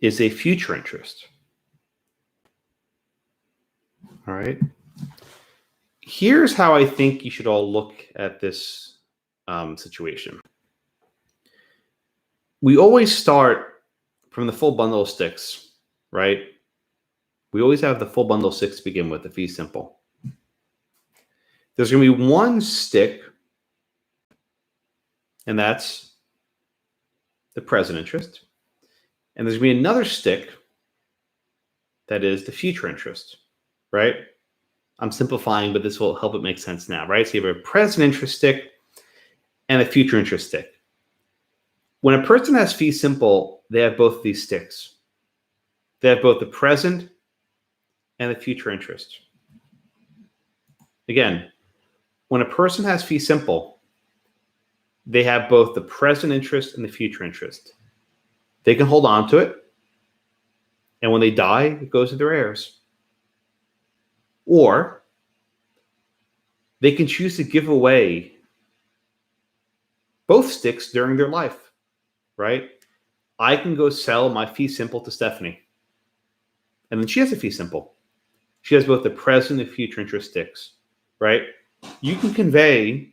is a future interest. All right. Here's how I think you should all look at this situation. We always start from the full bundle of sticks, right? We always have the full bundle of sticks to begin with, the fee simple. There's going to be one stick, and that's the present interest. And there's going to be another stick that is the future interest, right? I'm simplifying, but this will help it make sense now, right? So you have a present interest stick and a future interest stick. When a person has fee simple, they have both these sticks. They have both the present and the future interest. Again, when a person has fee simple, they have both the present interest and the future interest. They can hold on to it, and when they die, it goes to their heirs. Or they can choose to give away both sticks during their life, right? I can go sell my fee simple to Stephanie, and then she has a fee simple. She has both the present and future interest sticks, right? You can convey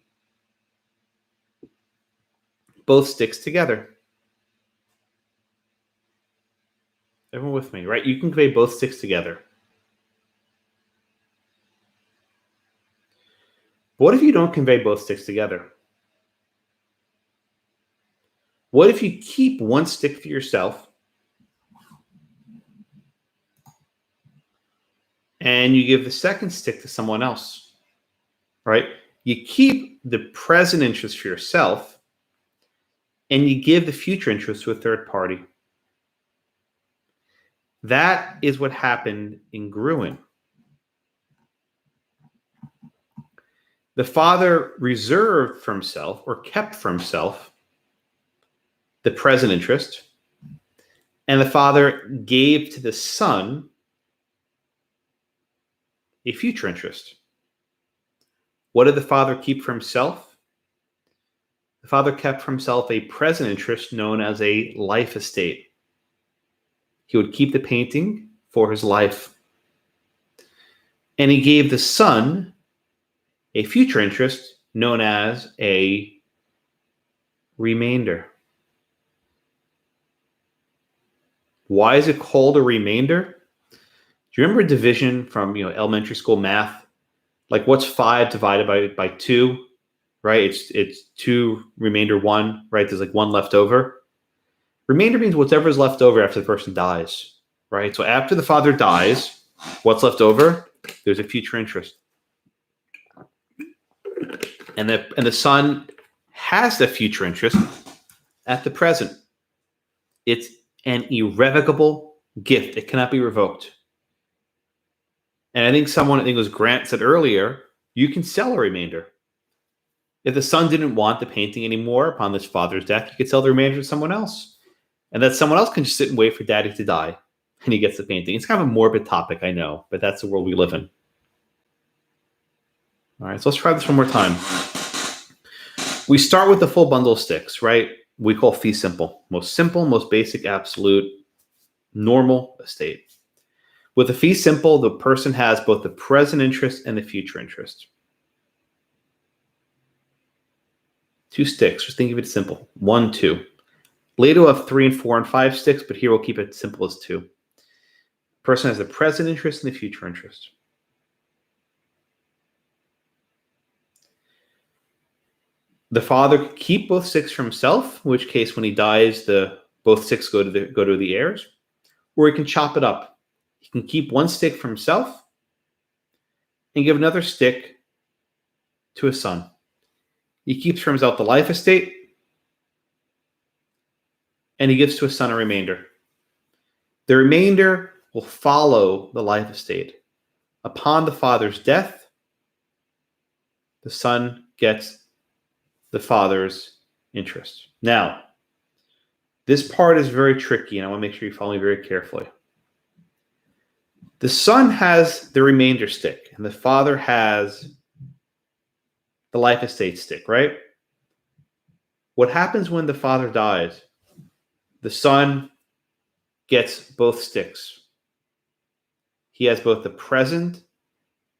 both sticks together. Everyone with me, right? You can convey both sticks together. But what if you don't convey both sticks together? What if you keep one stick for yourself and you give the second stick to someone else, right? You keep the present interest for yourself and you give the future interest to a third party. That is what happened in Gruen. The father reserved for himself or kept for himself the present interest, and the father gave to the son a future interest. What did the father keep for himself? The father kept for himself a present interest known as a life estate. He would keep the painting for his life. And he gave the son a future interest known as a remainder. Why is it called a remainder? Do you remember division from elementary school math? Like what's 5 divided by 2, right? It's 2 remainder 1, right? There's like 1 left over. Remainder means whatever is left over after the person dies, right? So after the father dies, what's left over? There's a future interest. And the son has the future interest at the present. It's an irrevocable gift. It cannot be revoked. And I think it was Grant said earlier, you can sell a remainder. If the son didn't want the painting anymore upon his father's death, you could sell the remainder to someone else. And that someone else can just sit and wait for daddy to die and he gets the painting. It's kind of a morbid topic, I know, but that's the world we live in. All right, so let's try this one more time. We start with the full bundle of sticks, right? We call fee simple. Most simple, most basic, absolute, normal estate. With the fee simple, the person has both the present interest and the future interest. 2 sticks. Just think of it simple. 1, 2. Later we'll have 3 and 4 and 5 sticks, but here we'll keep it simple as 2. Person has the present interest and the future interest. The father could keep both sticks for himself, in which case when he dies, both sticks go to the heirs, or he can chop it up. He can keep one stick for himself and give another stick to his son. He keeps for himself the life estate, and he gives to his son a remainder. The remainder will follow the life estate. Upon the father's death, the son gets the father's interest. Now, this part is very tricky, and I want to make sure you follow me very carefully. The son has the remainder stick, and the father has the life estate stick, right? What happens when the father dies? The son gets both sticks. He has both the present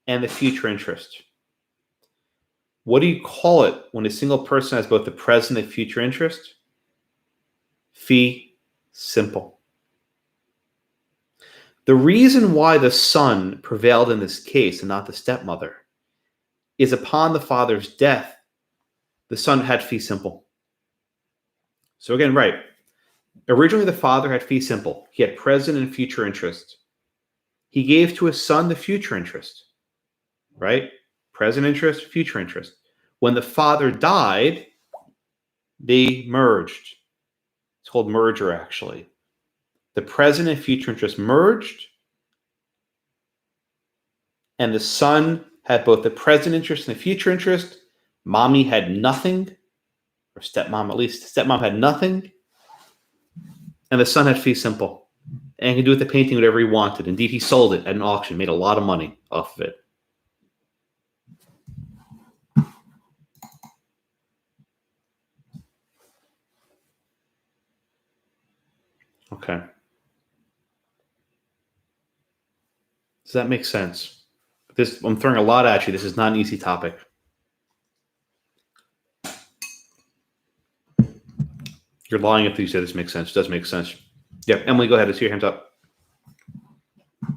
and the future interest. What do you call it when a single person has both the present and future interest? Fee simple. The reason why the son prevailed in this case and not the stepmother is upon the father's death, the son had fee simple. So again, right. Originally, the father had fee simple. He had present and future interest. He gave to his son the future interest, right? Present interest, future interest. When the father died, they merged. It's called merger, actually. The present and future interest merged, and the son had both the present interest and the future interest. Mommy had nothing, or stepmom at least. Stepmom had nothing, and the son had fee simple. And he could do with the painting whatever he wanted. Indeed, he sold it at an auction, made a lot of money off of it. Okay. Does that make sense? I'm throwing a lot at you. This is not an easy topic. You're lying if you say this makes sense. It does make sense. Yeah, Emily, go ahead. I see your hands up.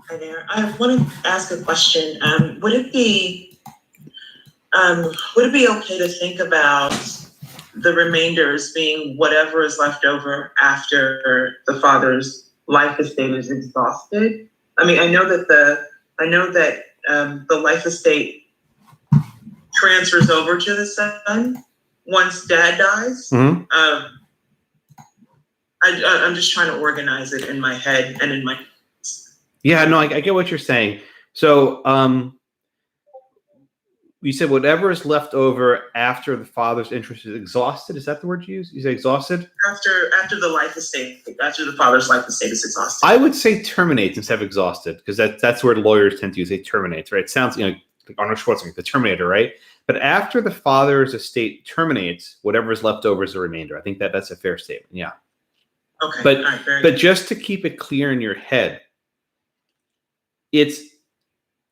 Hi there. I wanted to ask a question. Would it be okay to think about the remainders being whatever is left over after the father's life estate is exhausted? I mean, I know that the life estate transfers over to the son once dad dies. Mm-hmm. I'm just trying to organize it in my head and in my. Yeah, no, I get what you're saying. So, you said whatever is left over after the father's interest is exhausted. Is that the word you use? You say exhausted? After the life estate, after the father's life estate is exhausted. I would say terminates instead of exhausted, because that's where lawyers tend to use. They terminates, right? It sounds, like Arnold Schwarzenegger, the Terminator, right? But after the father's estate terminates, whatever is left over is the remainder. I think that's a fair statement. Yeah. Okay. But just to keep it clear in your head, it's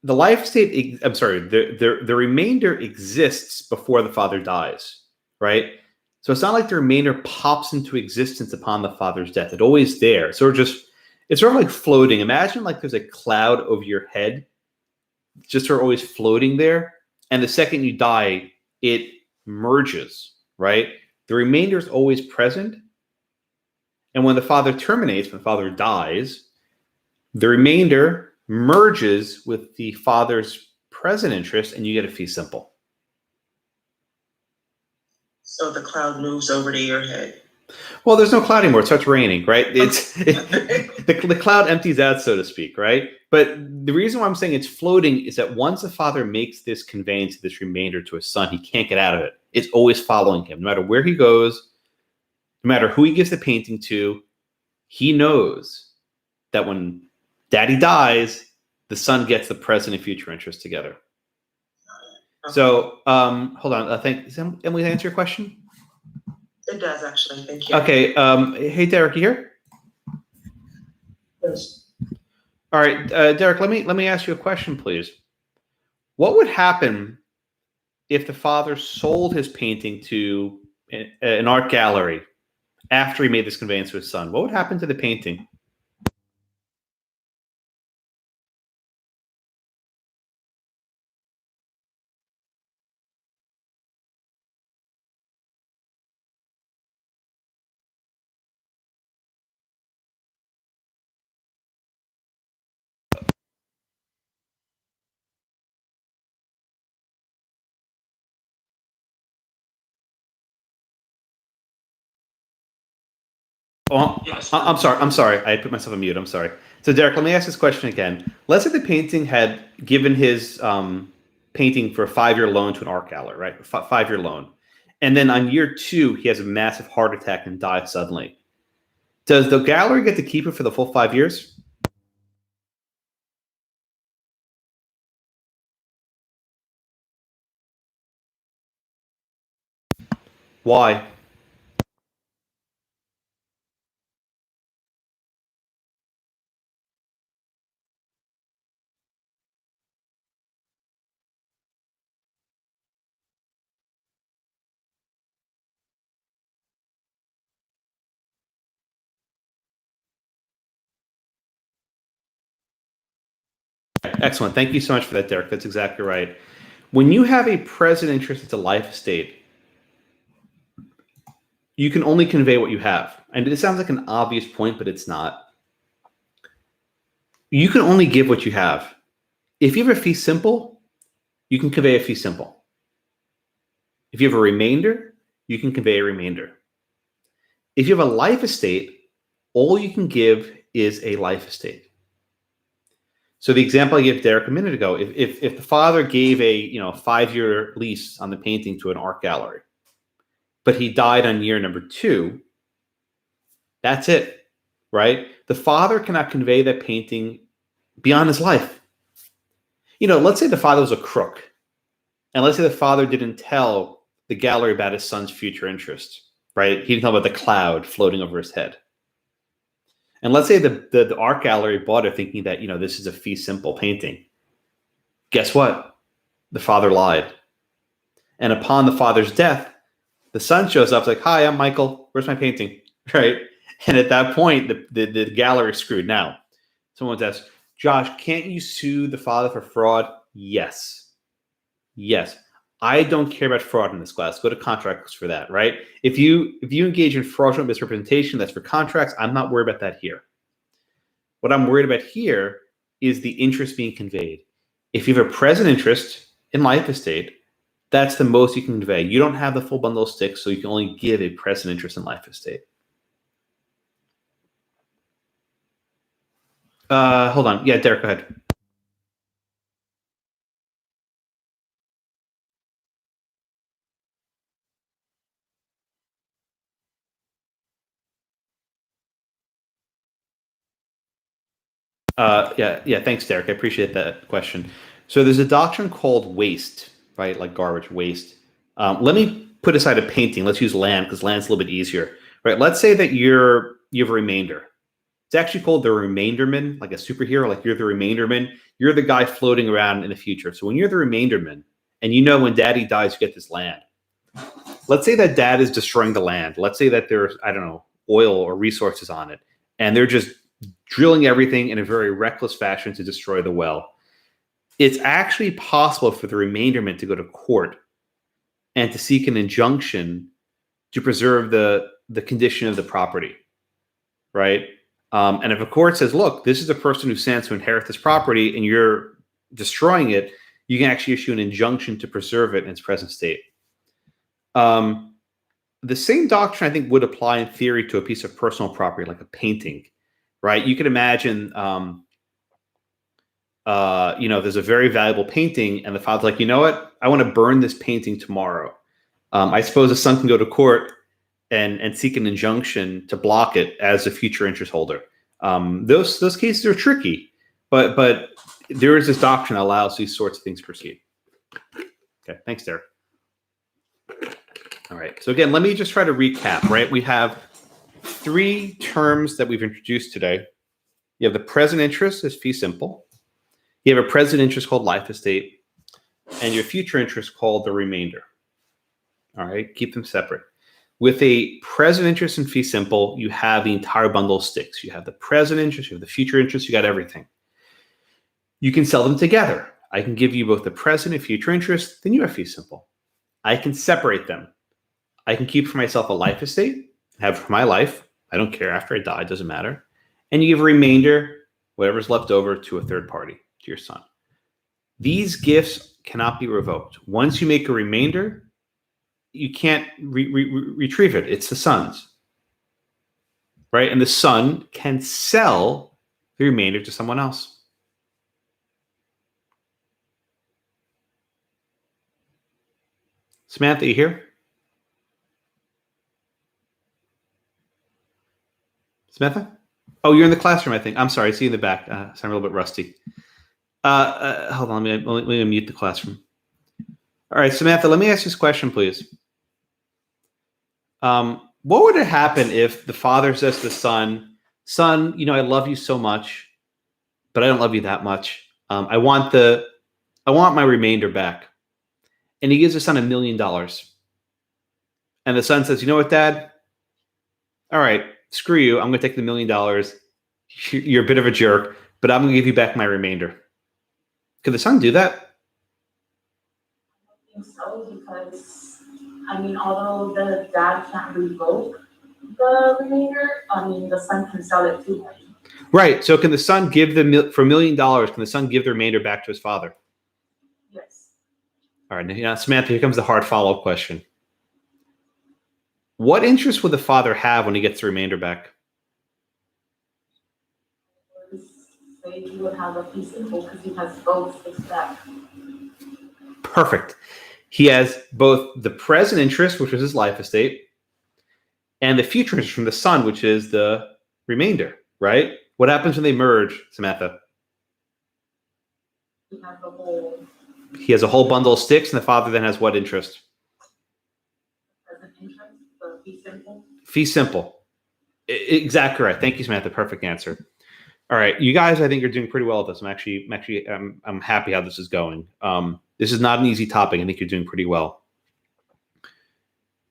the life estate. I'm sorry, the remainder exists before the father dies, right? So it's not like the remainder pops into existence upon the father's death. It's always there. So it's sort of like floating. Imagine like there's a cloud over your head, just sort of always floating there. And the second you die, it merges, right? The remainder is always present. And when the father terminates, when the father dies, the remainder merges with the father's present interest, and you get a fee simple. So the cloud moves over to your head. Well, there's no cloud anymore. It starts raining, right? The cloud empties out, so to speak, right? But the reason why I'm saying it's floating is that once the father makes this conveyance of this remainder to his son, he can't get out of it. It's always following him. No matter where he goes, no matter who he gives the painting to, he knows that when daddy dies, the son gets the present and future interest together. Okay. So, hold on. Does Emily answer your question? It does, actually. Thank you. Okay. Hey, Derek, you here? Yes. All right, Derek. Let me ask you a question, please. What would happen if the father sold his painting to an art gallery after he made this conveyance to his son? What would happen to the painting? Oh, yes. I'm sorry. I put myself on mute. I'm sorry. So, Derek, let me ask this question again. Let's say the painting had given his painting for a 5-year loan to an art gallery, right? 5-year loan. And then on year 2, he has a massive heart attack and dies suddenly. Does the gallery get to keep it for the full 5 years? Why? Excellent. Thank you so much for that, Derek. That's exactly right. When you have a present interest, it's a life estate, you can only convey what you have. And it sounds like an obvious point, but it's not. You can only give what you have. If you have a fee simple, you can convey a fee simple. If you have a remainder, you can convey a remainder. If you have a life estate, all you can give is a life estate. So the example I gave Derek a minute ago, if the father gave a 5-year lease on the painting to an art gallery, but he died on year number 2, that's it, right? The father cannot convey that painting beyond his life. Let's say the father was a crook, and let's say the father didn't tell the gallery about his son's future interest, right? He didn't tell about the cloud floating over his head. And let's say the art gallery bought it thinking that, this is a fee simple painting. Guess what? The father lied. And upon the father's death, the son shows up like, "Hi, I'm Michael. Where's my painting?" Right? And at that point, the gallery is screwed. Now, someone's asked, "Josh, can't you sue the father for fraud?" Yes. Yes. I don't care about fraud in this class. Go to contracts for that, right? If you engage in fraudulent misrepresentation, that's for contracts. I'm not worried about that here. What I'm worried about here is the interest being conveyed. If you have a present interest in life estate, that's the most you can convey. You don't have the full bundle of sticks, so you can only give a present interest in life estate. Hold on. Yeah, Derek, go ahead. Yeah. Thanks, Derek. I appreciate that question. So there's a doctrine called waste, right? Like garbage waste. Let me put aside a painting. Let's use land because land's a little bit easier, right? Let's say that you have a remainder. It's actually called the remainderman, like a superhero. Like you're the remainderman. You're the guy floating around in the future. So when you're the remainderman, and when Daddy dies, you get this land. Let's say that Dad is destroying the land. Let's say that there's oil or resources on it, and they're just drilling everything in a very reckless fashion to destroy the well. It's actually possible for the remainderman to go to court and to seek an injunction to preserve the condition of the property, right? And if a court says, "Look, this is the person who stands to inherit this property, and you're destroying it," you can actually issue an injunction to preserve it in its present state. The same doctrine, I think, would apply in theory to a piece of personal property, like a painting, right? You can imagine, there's a very valuable painting, and the father's like, "You know what? I want to burn this painting tomorrow." I suppose the son can go to court and seek an injunction to block it as a future interest holder. Those cases are tricky, but there is this doctrine that allows these sorts of things to proceed. Okay, thanks, Derek. All right, so again, let me just try to recap, right? We have 3 terms that we've introduced today. You have the present interest as fee simple. You have a present interest called life estate, and your future interest called the remainder. All right, keep them separate. With a present interest in fee simple, you have the entire bundle of sticks. You have the present interest, you have the future interest, you got everything. You can sell them together. I can give you both the present and future interest, then you have fee simple. I can separate them. I can keep for myself a life estate, have for my life. I don't care after I die, it doesn't matter. And you give a remainder, whatever's left over, to a third party, to your son. These gifts cannot be revoked. Once you make a remainder, you can't retrieve it. It's the son's, right? And the son can sell the remainder to someone else. Samantha, you here? Samantha? Oh, you're in the classroom, I think. I'm sorry. I see you in the back. Sound a little bit rusty. Hold on. Let me mute the classroom. All right, Samantha, let me ask you this question, please. What would have happened if the father says to the son, "Son, I love you so much, but I don't love you that much. I want my remainder back." And he gives the son $1 million. And the son says, "You know what, Dad? All right, screw you. I'm going to take the $1 million. You're a bit of a jerk, but I'm going to give you back my remainder." Could the son do that? I think so, because, I mean, although the dad can't revoke the remainder, I mean, the son can sell it to him. Right. So can the son give for $1 million, can the son give the remainder back to his father? Yes. All right. Now, Samantha, here comes the hard follow-up question. What interest would the father have when he gets the remainder back? Say he would have a fee simple because he has both his back. Perfect. He has both the present interest, which is his life estate, and the future interest from the son, which is the remainder, right? What happens when they merge, Samantha? He has a whole bundle of sticks, and the father then has what interest? Present interest, the fee simple. Fee simple. Exactly right. Thank you, Samantha. Perfect answer. All right, you guys, I think you're doing pretty well with this. I'm happy how this is going. This is not an easy topic. I think you're doing pretty well.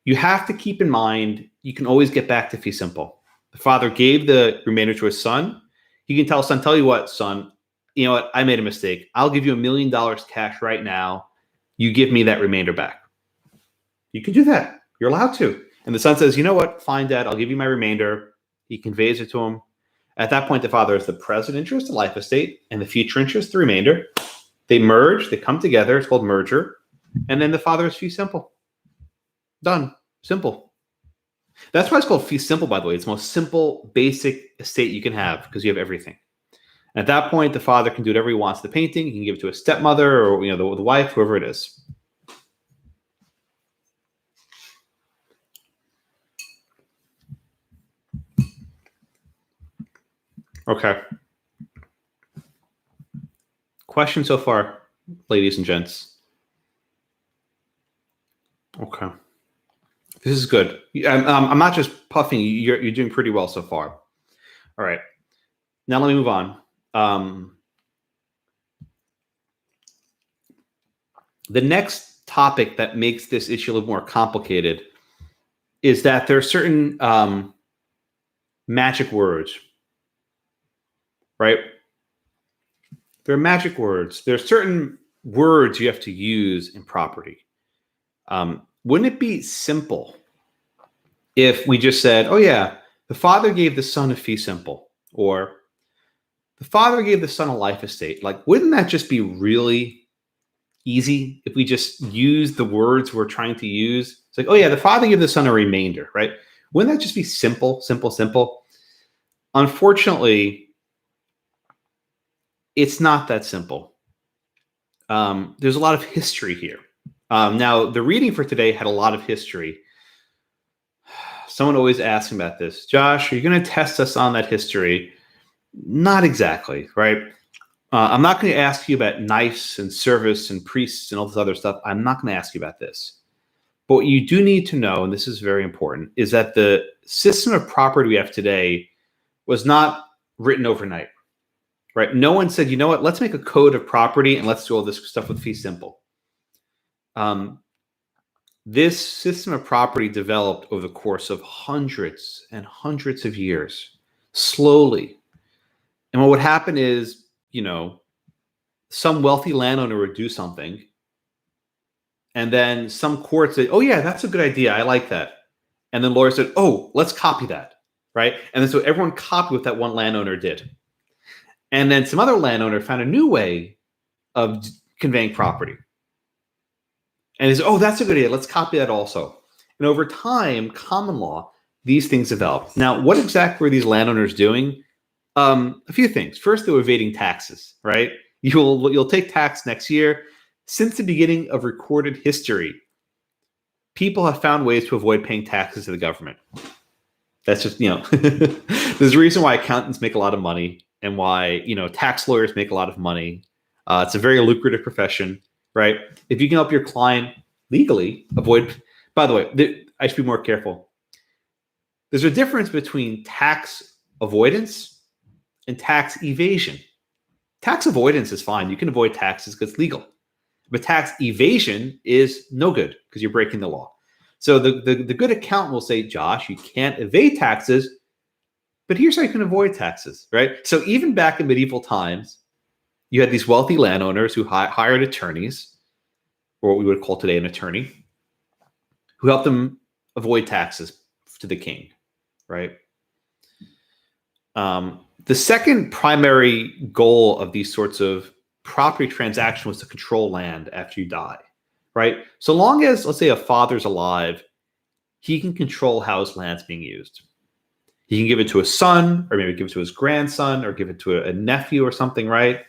You have to keep in mind, you can always get back to fee simple. The father gave the remainder to his son. He can tell his son, tell you what, son, you know what, I made a mistake. I'll give you $1 million cash right now. You give me that remainder back. You can do that. You're allowed to. And the son says, you know what, fine, Dad, I'll give you my remainder. He conveys it to him. At that point, the father has the present interest, the life estate, and the future interest, the remainder. They merge, they come together. It's called merger. And then the father is fee simple. Done. Simple. That's why it's called fee simple, by the way. It's the most simple, basic estate you can have because you have everything. And at that point, the father can do whatever he wants to the painting. He can give it to a stepmother or the wife, whoever it is. Okay. Question so far, ladies and gents. Okay. This is good. I'm not just puffing. You're doing pretty well so far. All right. Now let me move on. The next topic that makes this issue a little more complicated is that there are certain magic words, right? There are magic words. There are certain words you have to use in property. Wouldn't it be simple if we just said, oh yeah, the father gave the son a fee simple, or the father gave the son a life estate? Like, wouldn't that just be really easy if we just use the words we're trying to use? It's like, oh yeah, the father gave the son a remainder, right? Wouldn't that just be simple, simple, simple? Unfortunately, it's not that simple. There's a lot of history here. Now, the reading for today had a lot of history. Someone always asks me about this. Josh, are you going to test us on that history? Not exactly, right? I'm not going to ask you about knights and service and priests and all this other stuff. I'm not going to ask you about this. But what you do need to know, and this is very important, is that the system of property we have today was not written overnight, right? No one said, you know what, let's make a code of property and let's do all this stuff with fee simple. This system of property developed over the course of hundreds and hundreds of years, slowly. And what would happen is, some wealthy landowner would do something, and then some court said, oh yeah, that's a good idea, I like that. And then lawyers said, oh, let's copy that, right? And then so everyone copied what that one landowner did. And then some other landowner found a new way of conveying property. And he said, oh, that's a good idea, let's copy that also. And over time, common law, these things developed. Now, what exactly were these landowners doing? A few things. First, they were evading taxes, right? You'll take tax next year. Since the beginning of recorded history, people have found ways to avoid paying taxes to the government. That's just, there's a reason why accountants make a lot of money and why, tax lawyers make a lot of money. It's a very lucrative profession, right? If you can help your client legally avoid, by the way, I should be more careful. There's a difference between tax avoidance and tax evasion. Tax avoidance is fine. You can avoid taxes because it's legal. But tax evasion is no good because you're breaking the law. So the good accountant will say, Josh, you can't evade taxes, but here's how you can avoid taxes, right? So even back in medieval times, you had these wealthy landowners who hired attorneys, or what we would call today an attorney, who helped them avoid taxes to the king, right? The second primary goal of these sorts of property transactions was to control land after you die, right? So long as, let's say, a father's alive, he can control how his land's being used. He can give it to a son, or maybe give it to his grandson, or give it to a nephew or something, right?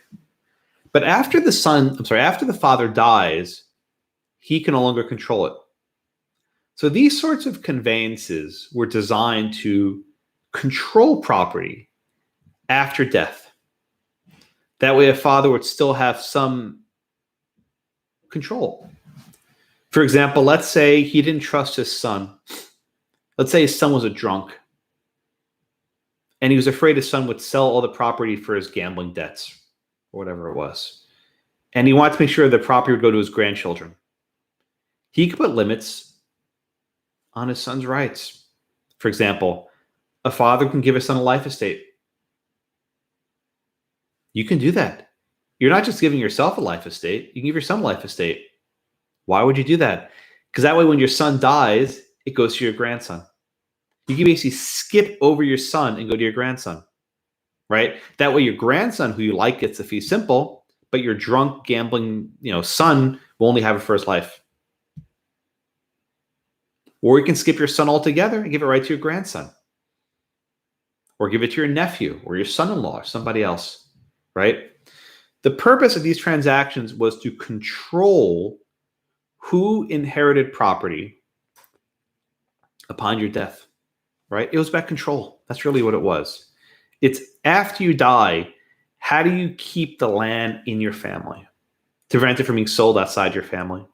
But after after the father dies, he can no longer control it. So these sorts of conveyances were designed to control property after death. That way a father would still have some control. For example, let's say he didn't trust his son. Let's say his son was a drunk, and he was afraid his son would sell all the property for his gambling debts, or whatever it was. And he wanted to make sure the property would go to his grandchildren. He could put limits on his son's rights. For example, a father can give his son a life estate. You can do that. You're not just giving yourself a life estate. You can give your son a life estate. Why would you do that? Because that way when your son dies, it goes to your grandson. You can basically skip over your son and go to your grandson, right? That way your grandson, who you like, gets the fee simple, but your drunk, gambling, son will only have it for his life. Or you can skip your son altogether and give it right to your grandson. Or give it to your nephew or your son-in-law or somebody else, right? The purpose of these transactions was to control who inherited property upon your death, right? It was about control. That's really what it was. It's after you die, how do you keep the land in your family to prevent it from being sold outside your family?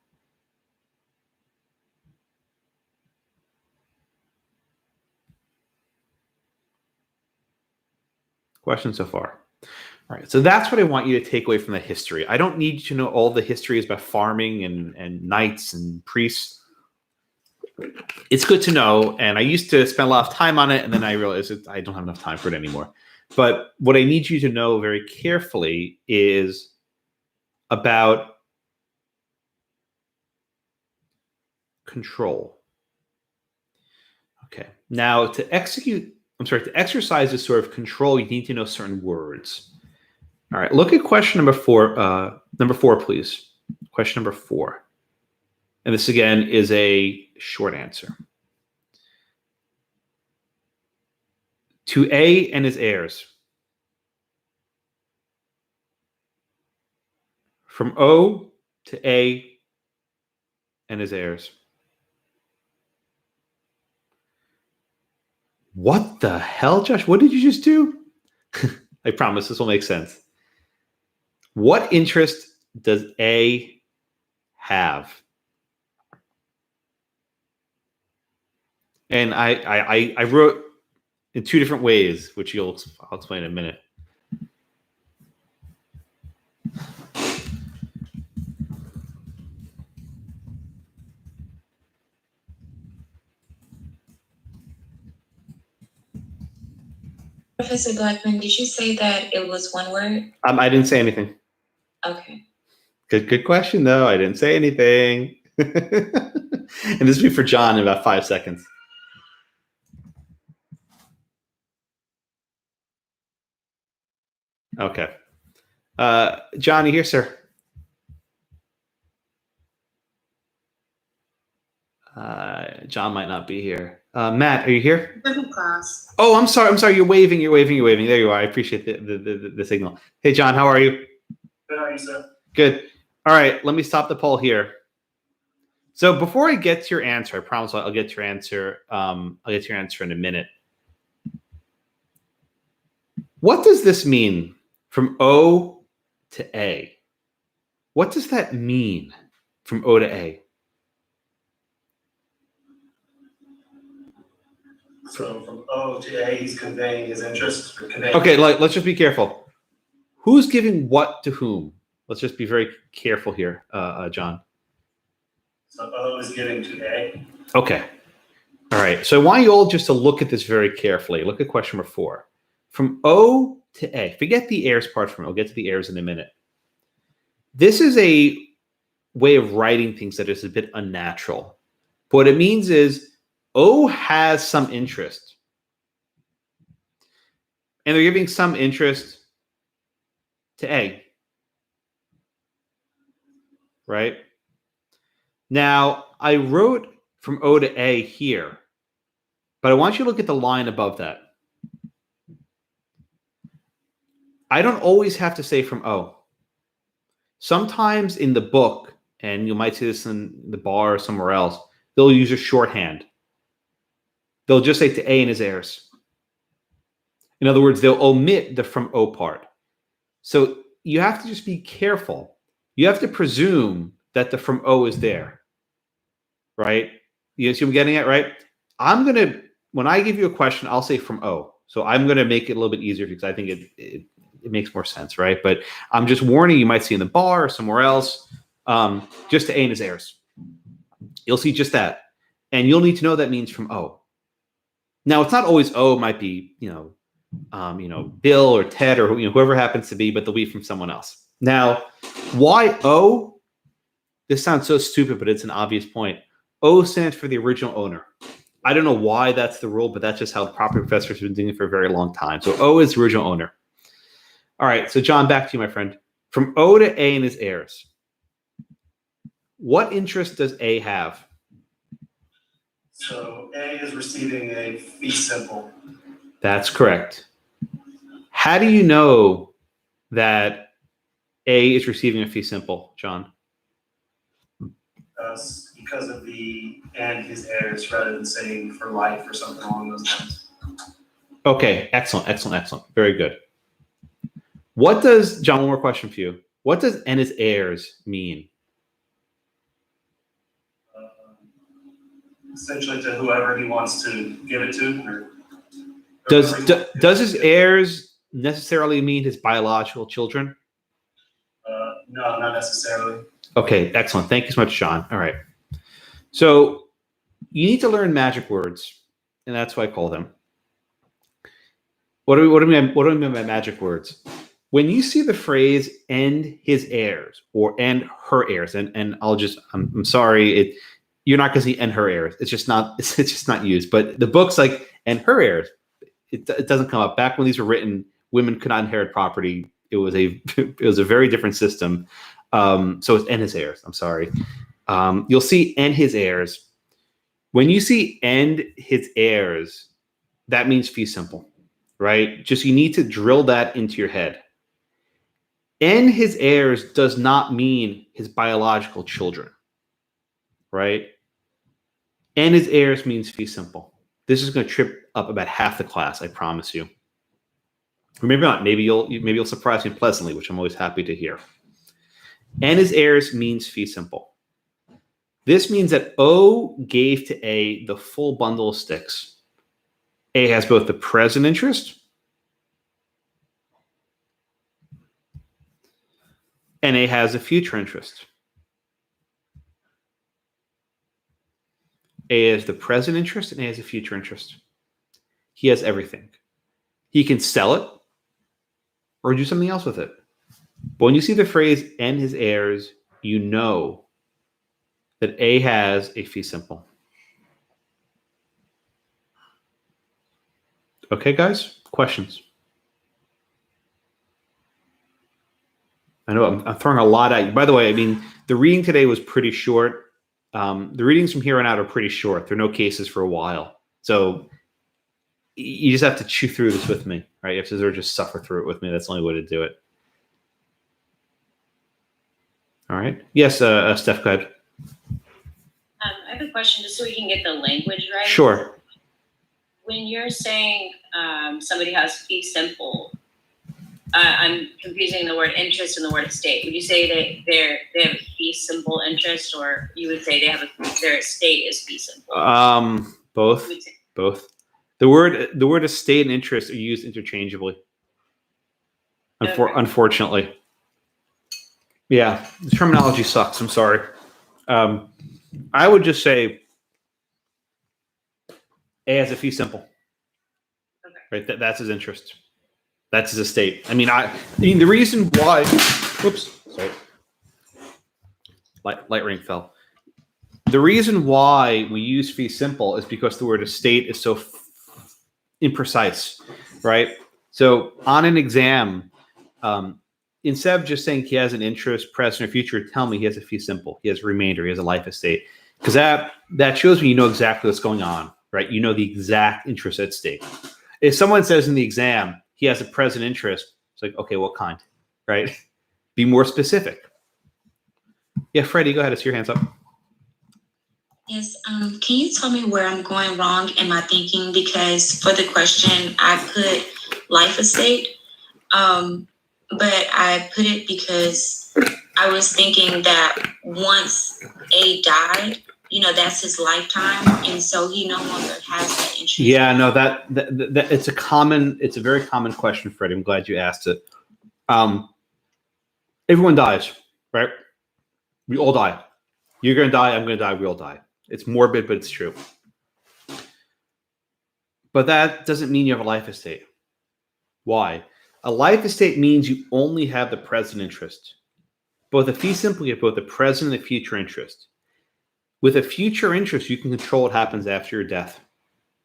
Questions so far? All right, so that's what I want you to take away from the history. I don't need you to know all the histories about farming and knights and priests. It's good to know, and I used to spend a lot of time on it, and then I realized that I don't have enough time for it anymore. But what I need you to know very carefully is about control. Okay, now to exercise this sort of control, you need to know certain words. All right, look at question number four. Number 4, please. Question number 4. And this, again, is a short answer. To A and his heirs. From O to A and his heirs. What the hell, Josh? What did you just do? I promise this will make sense. What interest does A have? And I wrote in 2 different ways, which I'll explain in a minute. Professor Blackman, did you say that it was one word? I didn't say anything. Okay. Good question, though. I didn't say anything. And this will be for John in about 5 seconds. Okay. John, you here, sir? John might not be here. Matt, are you here? Different class. Oh, I'm sorry. You're waving. There you are. I appreciate the signal. Hey, John, how are you? Good, how are you, sir? Good. All right, let me stop the poll here. So before I get to your answer, I promise I'll get to your answer. I'll get to your answer in a minute. What does this mean from O to A? What does that mean from O to A? So from O to A, he's conveying his interest. Okay, let's just be careful. Who's giving what to whom? Let's just be very careful here, John. So O is giving to A. Okay. All right. So I want you all just to look at this very carefully. Look at question number 4. From O to A. Forget the heirs part from it. I'll get to the heirs in a minute. This is a way of writing things that is a bit unnatural. What it means is O has some interest. And they're giving some interest to A. Right? Now, I wrote from O to A here, but I want you to look at the line above that. I don't always have to say from O. Sometimes in the book, and you might see this in the bar or somewhere else, they'll use a shorthand. They'll just say to A and his heirs. In other words, they'll omit the from O part. So you have to just be careful. You have to presume that the from O is there, right? You see what I'm getting at, right? When I give you a question, I'll say from O. So I'm going to make it a little bit easier because I think it makes more sense, right? But I'm just warning you might see in the bar or somewhere else, just to A and his heirs. You'll see just that. And you'll need to know that means from O. Now, it's not always O. It might be, Bill or Ted or whoever happens to be, but they'll be from someone else. Now, why O? This sounds so stupid, but it's an obvious point. O stands for the original owner. I don't know why that's the rule, but that's just how the property professors have been doing it for a very long time. So O is the original owner. All right, so John, back to you, my friend. From O to A and his heirs. What interest does A have? So A is receiving a fee simple. That's correct. How do you know that A is receiving a fee simple, John? Because of the and his heirs rather than saying for life or something along those lines. Okay, excellent. Very good. What does, John, one more question for you. What does and his heirs mean? Essentially to whoever he wants to give it to. Or Does his heirs necessarily mean his biological children? No, not necessarily. Okay, excellent. Thank you so much, John. All right. So you need to learn magic words, and that's what I call them. What do we mean by magic words? When you see the phrase "and his heirs" or "and her heirs," and I'm sorry, you're not going to see "and her heirs." It's just not used. But the book's like "and her heirs." It doesn't come up. Back when these were written, women could not inherit property. It was a very different system. So it's "and his heirs." I'm sorry. You'll see "and his heirs." When you see "and his heirs," that means fee simple, right? Just you need to drill that into your head. "And his heirs" does not mean his biological children, right? "And his heirs" means fee simple. This is going to trip up about half the class, I promise you. Or maybe not. Maybe you'll surprise me pleasantly, which I'm always happy to hear. "And his heirs" means fee simple. This means that O gave to A the full bundle of sticks. A has both the present interest and A has a future interest. A has the present interest and A has a future interest. He has everything. He can sell it or do something else with it. But when you see the phrase "and his heirs," you know that A has a fee simple. Okay, guys? Questions? I know I'm throwing a lot at you. By the way, I mean, the reading today was pretty short. The readings from here on out are pretty short. There are no cases for a while. So you just have to chew through this with me, right? You have to sort of just suffer through it with me. That's the only way to do it. All right. Yes, Steph, go ahead. I have a question just so we can get the language right. Sure. When you're saying somebody has fee simple, I'm confusing the word interest and the word estate. Would you say that they have a fee simple interest, or you would say their estate is fee simple? Both. Both. The word estate and interest are used interchangeably. Unfortunately. Yeah, the terminology sucks. I'm sorry. I would just say A has a fee simple. Okay. Right? That's his interest. That's his estate. I mean, the reason why. Whoops. Sorry. light rain fell. The reason why we use fee simple is because the word estate is so imprecise, right? So on an exam, instead of just saying he has an interest, present or future, tell me he has a fee simple, he has a remainder, he has a life estate, because that shows me you know exactly what's going on, right? You know the exact interest at stake. If someone says in the exam he has a present interest, it's like, okay, what kind, right? Be more specific. Yeah, Freddie, go ahead. I see your hands up. Yes, can you tell me where I'm going wrong in my thinking? Because for the question, I put life estate, but I put it because I was thinking that once A died, that's his lifetime, and so he no longer has that interest. Yeah, no, that it's a very common question, Freddie. I'm glad you asked it. Everyone dies, right? We all die. You're going to die. I'm going to die. We all die. It's morbid, but it's true. But that doesn't mean you have a life estate. Why? A life estate means you only have the present interest. Both a fee simple, you have both the present and the future interest. With a future interest, you can control what happens after your death.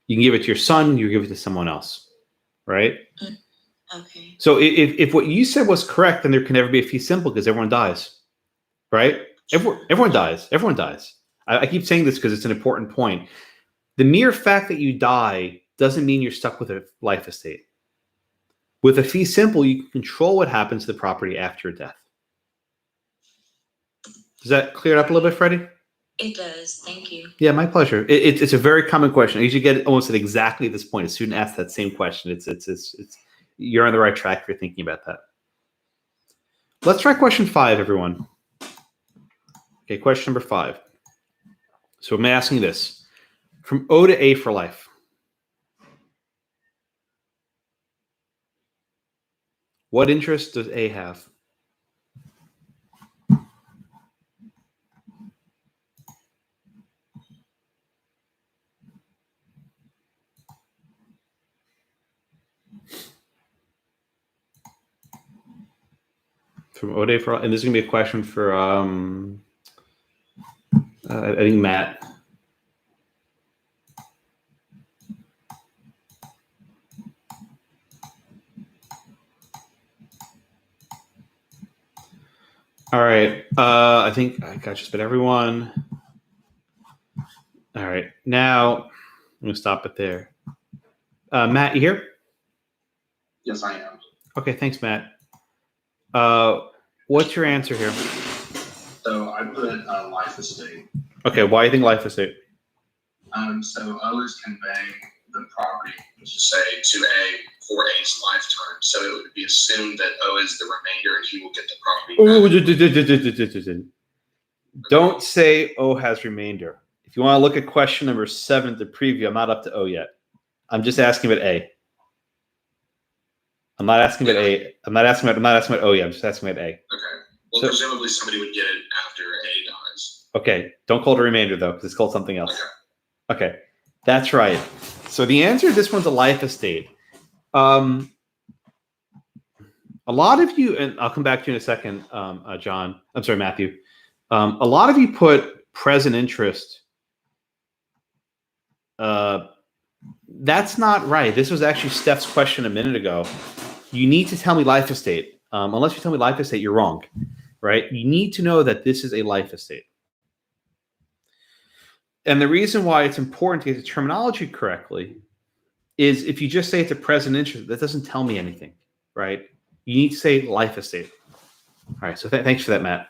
You can give it to your son, you give it to someone else, right? Okay. So if what you said was correct, then there can never be a fee simple because everyone dies, right? Everyone dies. Everyone dies. I keep saying this because it's an important point. The mere fact that you die doesn't mean you're stuck with a life estate. With a fee simple, you can control what happens to the property after your death. Does that clear it up a little bit, Freddie? It does. Thank you. Yeah, my pleasure. It's a very common question. I usually get it almost at exactly this point. A student asks that same question. It's you're on the right track if you're thinking about that. Let's try question 5, everyone. Okay, question number 5. So I'm asking this. From O to A for life. What interest does A have? From O to A for life. And this is going to be a question for, I think, Matt. All right. I think I got just about everyone. All right. Now, I'm going to stop it there. Matt, you here? Yes, I am. Okay, thanks, Matt. What's your answer here? So I put life estate. Okay, why do you think life estate? So O is conveying the property, let's just say, to A for A's lifetime. So it would be assumed that O is the remainder and he will get the property back. Don't say O has remainder. If you want to look at question number 7, the preview, I'm not up to O yet. I'm just asking about A. I'm not asking about A. I'm not asking about O yet. I'm just asking about A. Okay. Well, So- presumably somebody would get it after A dies. Okay, don't call it a remainder though, because it's called something else. Okay, that's right. So the answer to this one's a life estate. A lot of you, and I'll come back to you in a second, John. I'm sorry, Matthew. A lot of you put present interest. That's not right. This was actually Steph's question a minute ago. You need to tell me life estate. Unless you tell me life estate, you're wrong, right? You need to know that this is a life estate. And the reason why it's important to get the terminology correctly is if you just say it's a present interest, that doesn't tell me anything, right? You need to say life estate. All right, so thanks for that, Matt.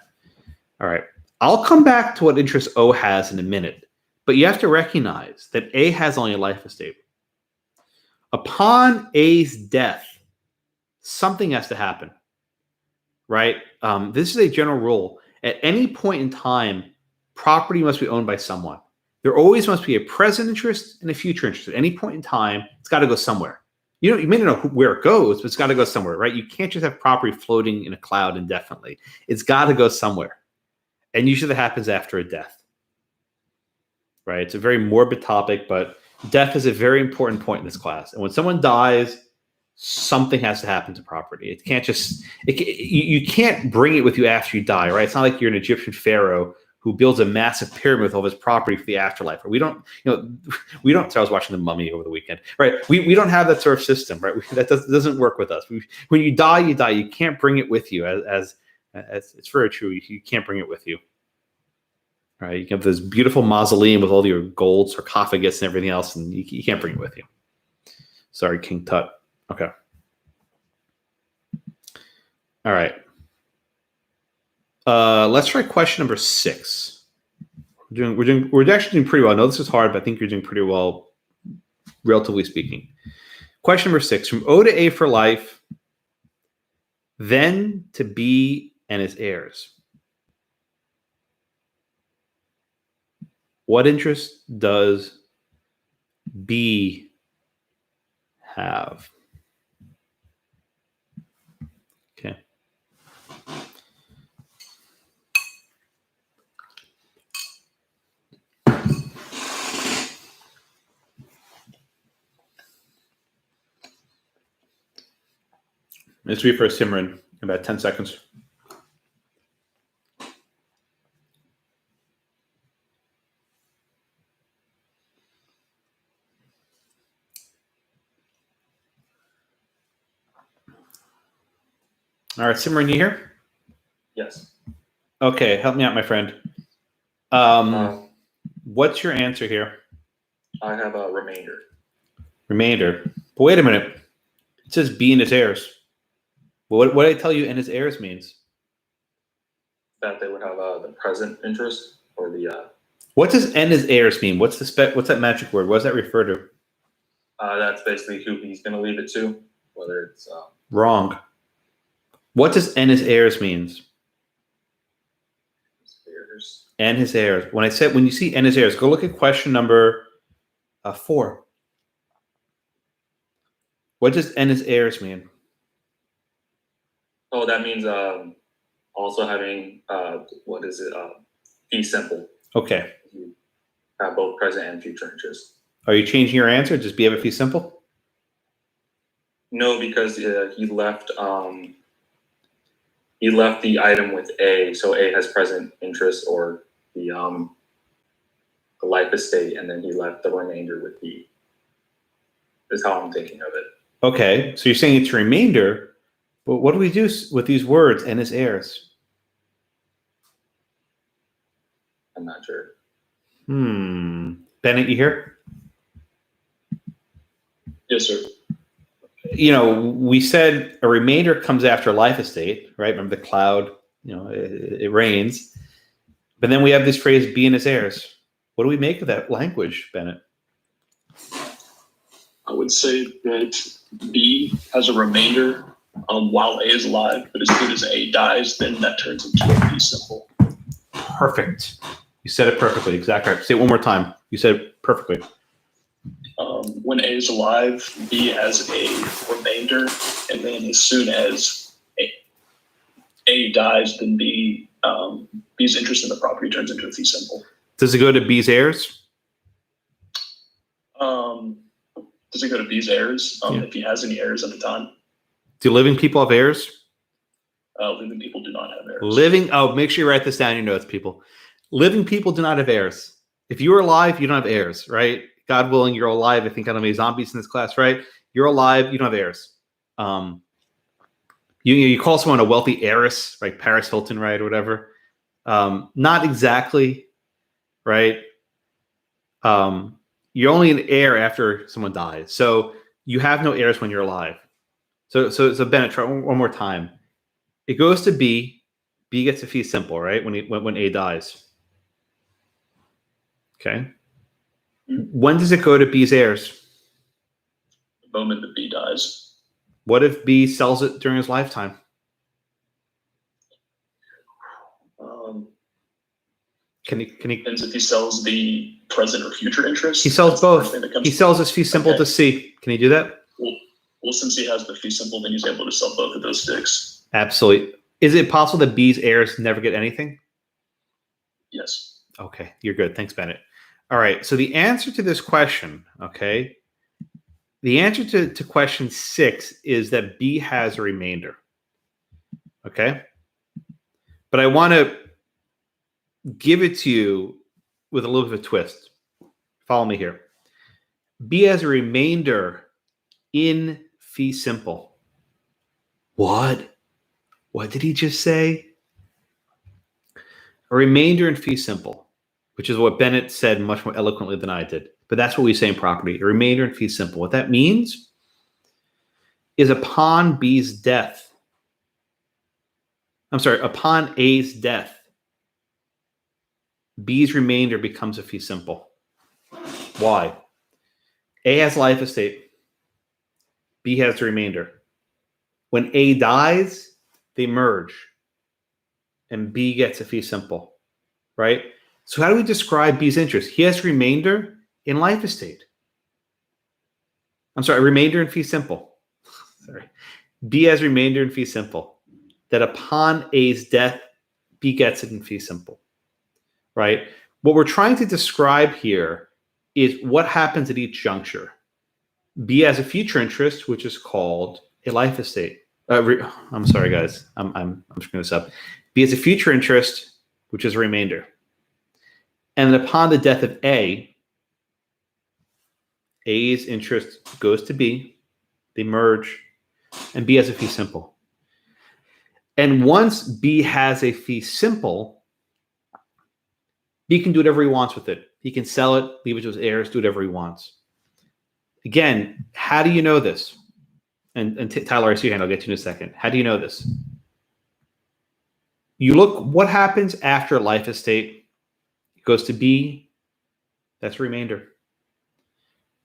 All right, I'll come back to what interest O has in a minute, but you have to recognize that A has only a life estate. Upon A's death, something has to happen, right? This is a general rule. At any point in time, property must be owned by someone. There always must be a present interest and a future interest. At any point in time, it's got to go somewhere. You may not know where it goes, but it's got to go somewhere, right? You can't just have property floating in a cloud indefinitely. It's got to go somewhere. And usually that happens after a death, right? It's a very morbid topic, but death is a very important point in this class. And when someone dies, something has to happen to property. It can't just you can't bring it with you after you die, right? It's not like you're an Egyptian pharaoh who builds a massive pyramid with all of his property for the afterlife. We don't, we don't. So I was watching The Mummy over the weekend, right? We don't have that sort of system, right? That doesn't work with us. When you die, you die. You can't bring it with you. As it's very true. You can't bring it with you. Right? You can have this beautiful mausoleum with all your gold sarcophagus and everything else, and you can't bring it with you. Sorry, King Tut. Okay. All right. Let's try question number 6. We're actually doing pretty well. I know this is hard, but I think you're doing pretty well, relatively speaking. Question number 6: from O to A for life, then to B and his heirs. What interest does B have? Okay. Let's wait for a simmer in about 10 seconds. All right, Simran, you here? Yes. Okay, help me out, my friend. What's your answer here? I have a remainder. Remainder. But wait a minute. It says B and his heirs. Well, what did I tell you and his heirs means? That they would have the present interest or the. What does and his heirs mean? What's that magic word? What does that refer to? That's basically who he's going to leave it to, whether it's. Wrong. What does and his heirs means? His heirs. And his heirs. When you see and his heirs, go look at question number 4. What does and his heirs mean? Oh, that means also having what is it? Fee simple. Okay. You have both present and future interest. Are you changing your answer? Just be able to be simple? No, because he left. He left the item with A, so A has present interest or the life estate, and then he left the remainder with B. Is how I'm thinking of it. Okay, so you're saying it's a remainder, but what do we do with these words and his heirs? I'm not sure. Bennett, you here? Yes, sir. We said a remainder comes after a life estate, right? Remember the cloud, it rains. But then we have this phrase, B and his heirs. What do we make of that language, Bennett? I would say that B has a remainder while A is alive, but as soon as A dies, then that turns into a B simple. Perfect. You said it perfectly. Exactly right. Say it one more time. You said it perfectly. When A is alive, B has a remainder, and then as soon as A dies, then B's interest in the property turns into a fee simple. Does it go to B's heirs? Does it go to B's heirs if he has any heirs at the time? Do living people have heirs? Living people do not have heirs. Make sure you write this down in your notes, people. Living people do not have heirs. If you are alive, you don't have heirs, right? God willing, you're alive. I think I don't have any zombies in this class, right? You're alive, you don't have heirs. You call someone a wealthy heiress, like Paris Hilton, right, or whatever. Not exactly, right? You're only an heir after someone dies, so you have no heirs when you're alive. So Bennett, try one more time. It goes to B. B gets a fee simple, right? When A dies. Okay. When does it go to B's heirs? The moment that B dies. What if B sells it during his lifetime? Can he? Depends if he sells the present or future interest. He sells both. He sells his fee simple to C. Can he do that? Well, since he has the fee simple, then he's able to sell both of those sticks. Absolutely. Is it possible that B's heirs never get anything? Yes. Okay, you're good. Thanks, Bennett. All right. So the answer to this question, okay, The answer to question 6 is that B has a remainder. Okay? But I want to give it to you with a little bit of a twist. Follow me here. B has a remainder in fee simple. What? What did he just say? A remainder in fee simple, which is what Bennett said much more eloquently than I did. But that's what we say in property. A remainder in fee simple. What that means is upon B's death, upon A's death, B's remainder becomes a fee simple. Why? A has life estate. B has the remainder. When A dies, they merge. And B gets a fee simple. Right? So how do we describe B's interest? He has remainder in life estate. Remainder in fee simple. Sorry. B has remainder in fee simple. That upon A's death, B gets it in fee simple. Right? What we're trying to describe here is what happens at each juncture. B has a future interest, which is called a life estate. I'm sorry, guys. I'm screwing this up. B has a future interest, which is a remainder. And then upon the death of A, A's interest goes to B. They merge, and B has a fee simple. And once B has a fee simple, B can do whatever he wants with it. He can sell it, leave it to his heirs, do whatever he wants. Again, how do you know this? And Tyler, I see your hand. I'll get to you in a second. How do you know this? You look, what happens after a life estate? It goes to B. That's remainder.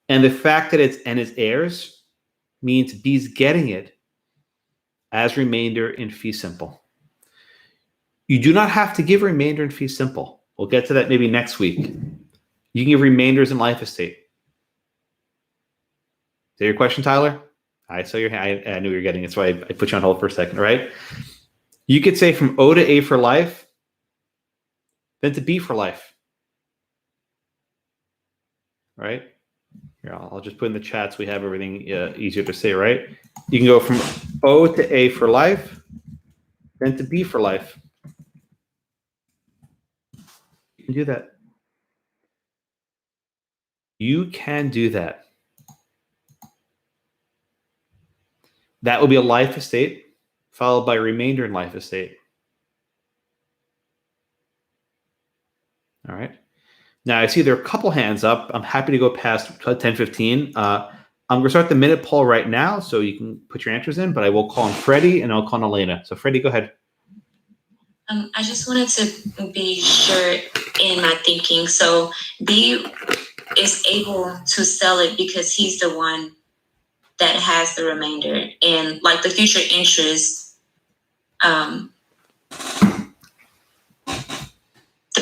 And the fact that it's and his heirs means B's getting it as remainder in fee simple. You do not have to give remainder in fee simple. We'll get to that maybe next week. You can give remainders in life estate. Is that your question, Tyler? I saw your hand. I knew you were getting it, so I put you on hold for a second, right? You could say from O to A for life, then to B for life. Right? Here, I'll just put in the chat so we have everything easier to say, right? You can go from O to A for life, then to B for life. You can do that. You can do that. That will be a life estate, followed by remainder in life estate. All right. Now, I see there are a couple hands up. I'm happy to go past 10:15. I'm going to start the minute poll right now, so you can put your answers in, but I will call on Freddie and I'll call on Elena. So, Freddie, go ahead. I just wanted to be sure in my thinking. So, B is able to sell it because he's the one that has the remainder, and like the future interest, the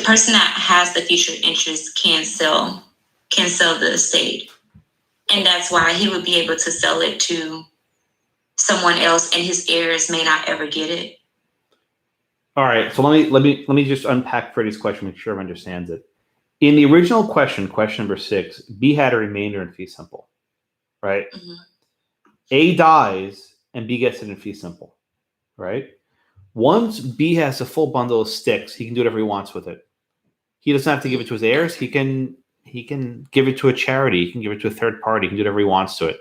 person that has the future interest can sell the estate, and that's why he would be able to sell it to someone else, and his heirs may not ever get it. All right, so let me just unpack Freddie's question, make sure everyone understands it. In the original question, question number 6, B had a remainder in fee simple, right? Mm-hmm. A dies and B gets it in fee simple, right? Once B has a full bundle of sticks, he can do whatever he wants with it. He doesn't have to give it to his heirs. He can give it to a charity. He can give it to a third party. He can do whatever he wants to it.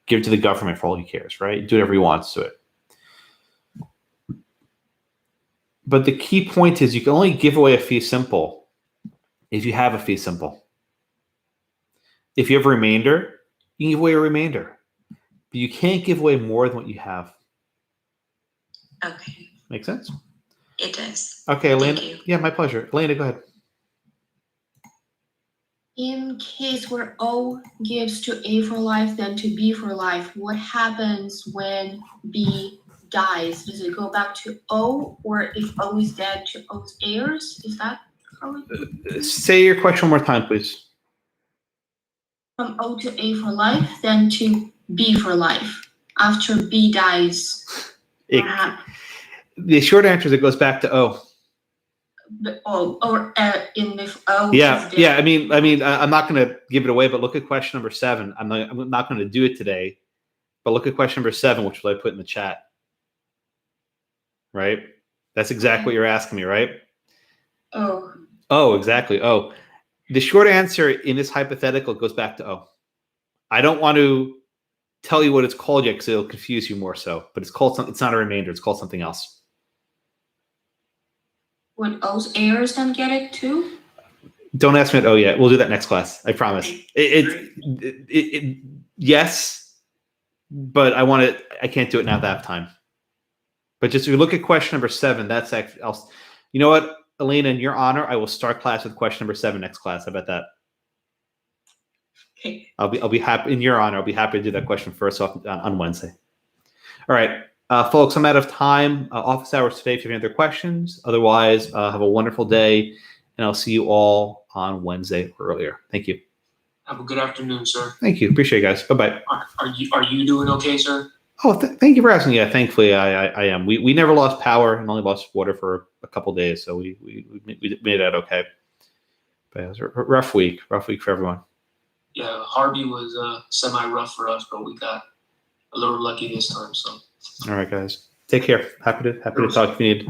Give it to the government for all he cares, right? Do whatever he wants to it. But the key point is you can only give away a fee simple if you have a fee simple. If you have a remainder, you can give away a remainder. But you can't give away more than what you have. Okay. Make sense? It does. Okay, Elena. Thank you. Yeah, my pleasure. Elena, go ahead. In case where O gives to A for life, then to B for life, what happens when B dies? Does it go back to O, or if O is dead, to O's heirs? Is that how it Say your question one more time, please. From O to A for life, then to B for life. After B dies, The short answer is it goes back to O. the O, or in if O Yeah, is dead. yeah. I mean, I'm not going to give it away, but look at question number 7. I'm not going to do it today, but look at question number 7, which I put in the chat. Right? That's exactly what you're asking me, right? Oh, Oh, exactly. Oh, the short answer in this hypothetical goes back to O. I don't want to tell you what it's called yet because it'll confuse you more so. But it's called something. It's not a remainder. It's called something else. would O's heirs then get it too? Don't ask me at O yet. We'll do that next class. I promise. Yes, but I can't do it now. That time. But just if you look at question number 7, that's actually. You know what, Elena? In your honor, I will start class with question number 7 next class. How about that? Okay. I'll be happy in your honor. I'll be happy to do that question first off on Wednesday. All right, folks. I'm out of time. Office hours today. If you have any other questions, otherwise, have a wonderful day, and I'll see you all on Wednesday or earlier. Thank you. Have a good afternoon, sir. Thank you. Appreciate it, guys. Bye bye. Are you doing okay, sir? Oh, thank you for asking. Yeah, thankfully I am. We never lost power and only lost water for a couple days, so we made that okay. But it was a rough week for everyone. Yeah, Harvey was semi-rough for us, but we got a little lucky this time. So. All right, guys. Take care. Happy to talk if you need.